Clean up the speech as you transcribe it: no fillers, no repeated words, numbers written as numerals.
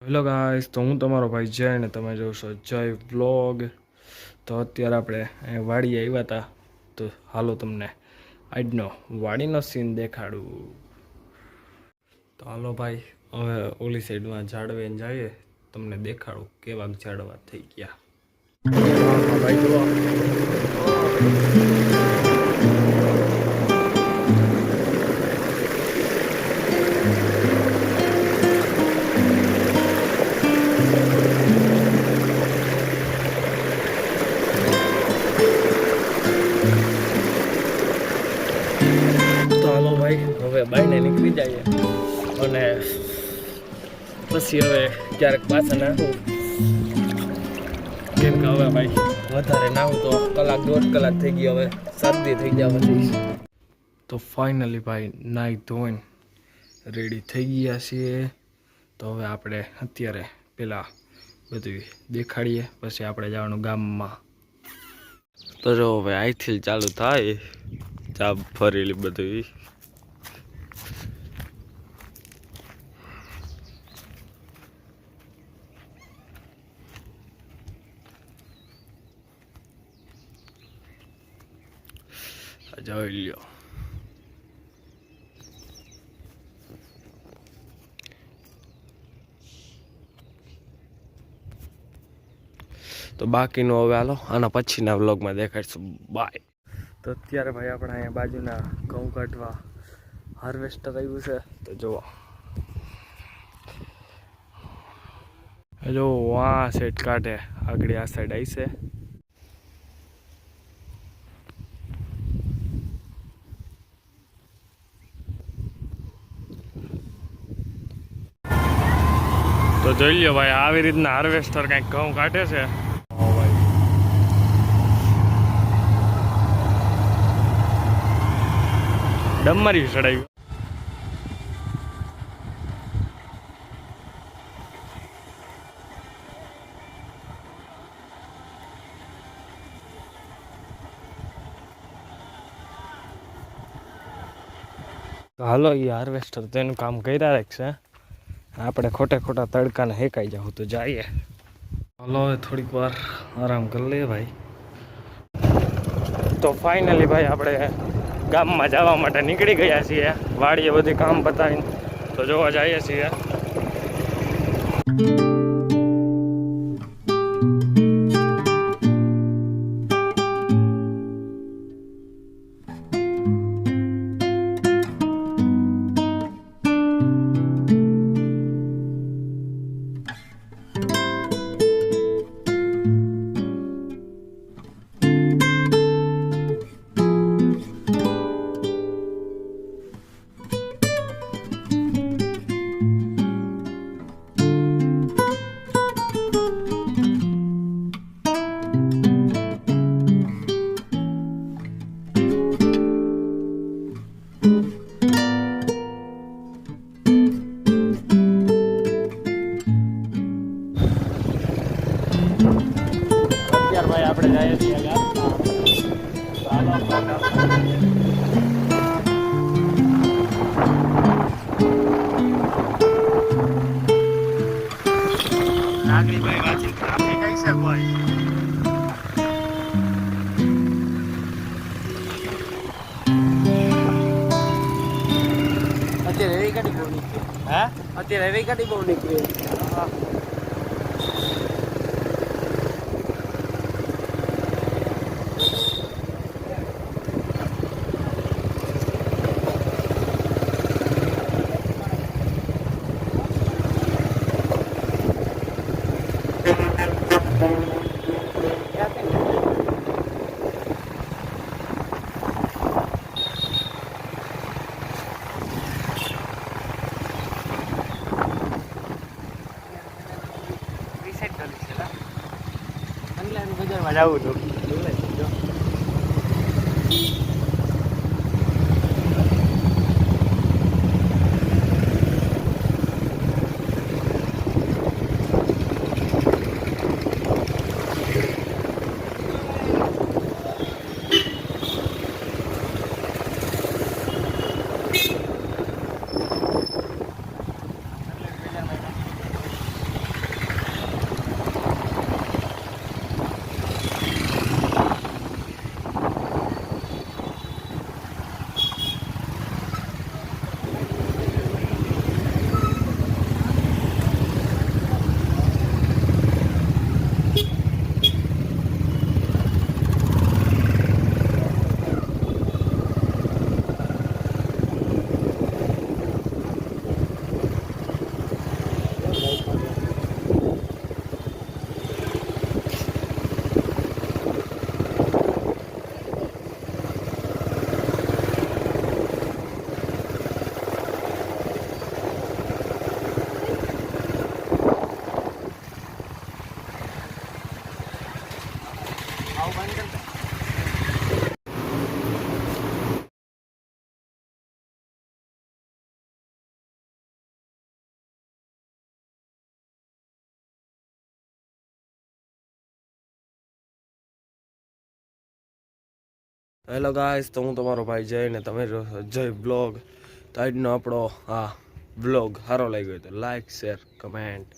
Hello guys, તો હું તમારો ભાઈ જય ને તમે જોશો જય વ્લોગ. તો અત્યારે આપણે અહીંયા વાડીએ આવ્યા હતા, તો હાલો તમને આજનો વાડીનો સીન દેખાડું. તો હાલો ભાઈ, હવે ઓલી સાઈડમાં ઝાડવેને જઈએ, તમને દેખાડું કેવા ઝાડવા થઈ ગયા. ભાઈ જુઓ, હવે બાઈને નીકળી જઈએ અને પછી હવે ક્યારેક પાછા નાહું, કેમ કે હવે ભાઈ વધારે નાહું તો કલાક દોઢ કલાક થઈ ગઈ, હવે શરદી થઈ ગયા પછી. તો ફાઇનલી ભાઈ નાહી ધોઈને રેડી થઈ ગયા છીએ. તો હવે આપણે અત્યારે પેલા બધું દેખાડીએ, પછી આપણે જવાનું ગામમાં. તો જો હવે અહીંથી ચાલુ થાય ચાપ ફરેલી બધું. જોઈ લ્યો, તો બાકીનું હવે હાલો આના પછીના વ્લોગમાં દેખાડશું. બાય. તો અત્યારે ભાઈ આપણે અહીંયા બાજુના ઘઉં કાઢવા હાર્વેસ્ટર આવ્યું છે, તો જુઓ જો આ સાઈડ કાઢે, આગળ આ સાઈડ આવી છે. તો જોઈ લ્યો ભાઈ, આવી રીતના હાર્વેસ્ટર કંઈક ઘઉં કાઢે છે. ડમરી ચડાવ્યું. હાલો, એ હાર્વેસ્ટર તેનું કામ કર્યા રાખશે, આપણે ખોટે ખોટા તડકાને હેકાઈ જાવ. તો જઈએ, હાલો હવે થોડીક વાર આરામ કરી લઈએ ભાઈ. તો ફાઇનલી ભાઈ આપણે ગામમાં જવા માટે નીકળી ગયા છીએ, વાડીએ બધી કામ પતાવીને. તો જોવા જઈએ છીએ. ભાઈ આપણે જઈએ છીએ નાગરી ભાઈ વાંચી આપણે કઈ છે ભાઈ. અત્યારે એવી ગાડી બહુ નીકળી. હે, અત્યારે એવી ગાડી બહુ નીકળી. હા, બજારમાં જવું હતું. હેલો ગાઈસ, તો હું તમારો ભાઈ જય ને તમે જય બ્લોગ. તો આજનો આપણો આ બ્લોગ સારો લાગ્યો તો લાઈક શેર કમેન્ટ